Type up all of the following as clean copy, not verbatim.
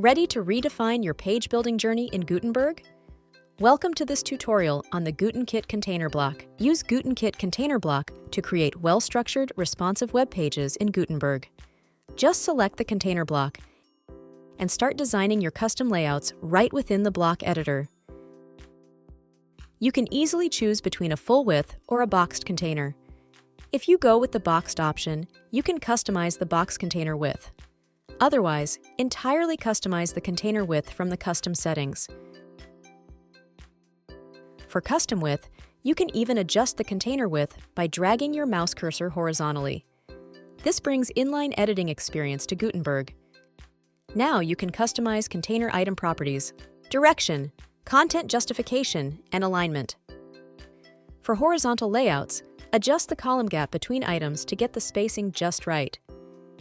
Ready to redefine your page building journey in Gutenberg? Welcome to this tutorial on the GutenKit Container Block. Use GutenKit Container Block to create well-structured, responsive web pages in Gutenberg. Just select the container block and start designing your custom layouts right within the block editor. You can easily choose between a full width or a boxed container. If you go with the boxed option, you can customize the box container width. Otherwise, entirely customize the container width from the custom settings. For custom width, you can even adjust the container width by dragging your mouse cursor horizontally. This brings inline editing experience to Gutenberg. Now you can customize container item properties, direction, content justification, and alignment. For horizontal layouts, adjust the column gap between items to get the spacing just right.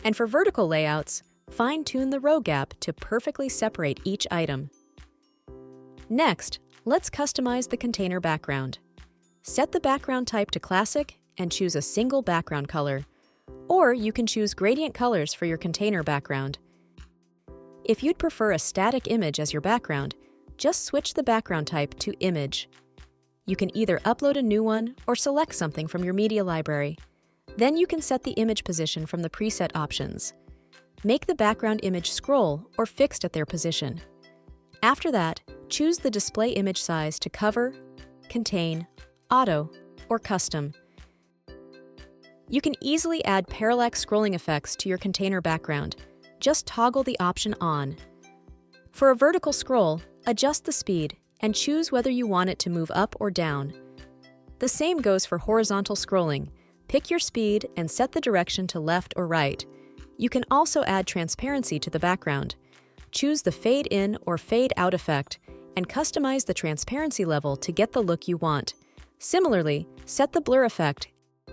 And for vertical layouts, fine-tune the row gap to perfectly separate each item. Next, let's customize the container background. Set the background type to classic and choose a single background color, or you can choose gradient colors for your container background. If you'd prefer a static image as your background, just switch the background type to image. You can either upload a new one or select something from your media library. Then you can set the image position from the preset options. Make the background image scroll or fixed at their position. After that, choose the display image size to cover, contain, auto, or custom. You can easily add parallax scrolling effects to your container background. Just toggle the option on. For a vertical scroll, adjust the speed and choose whether you want it to move up or down. The same goes for horizontal scrolling. Pick your speed and set the direction to left or right. You can also add transparency to the background. Choose the fade in or fade out effect and customize the transparency level to get the look you want. Similarly, set the blur effect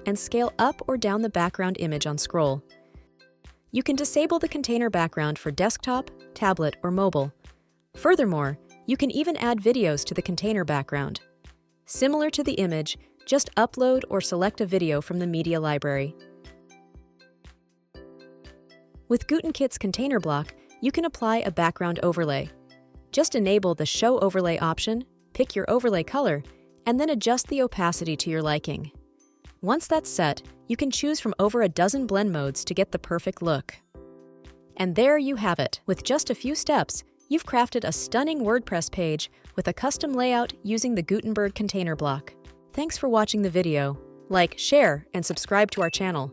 and scale up or down the background image on scroll. You can disable the container background for desktop, tablet, or mobile. Furthermore, you can even add videos to the container background. Similar to the image, just upload or select a video from the media library. With GutenKit's container block, you can apply a background overlay. Just enable the Show Overlay option, pick your overlay color, and then adjust the opacity to your liking. Once that's set, you can choose from over a dozen blend modes to get the perfect look. And there you have it. With just a few steps, you've crafted a stunning WordPress page with a custom layout using the Gutenberg Container Block. Thanks for watching the video. Like, share, and subscribe to our channel.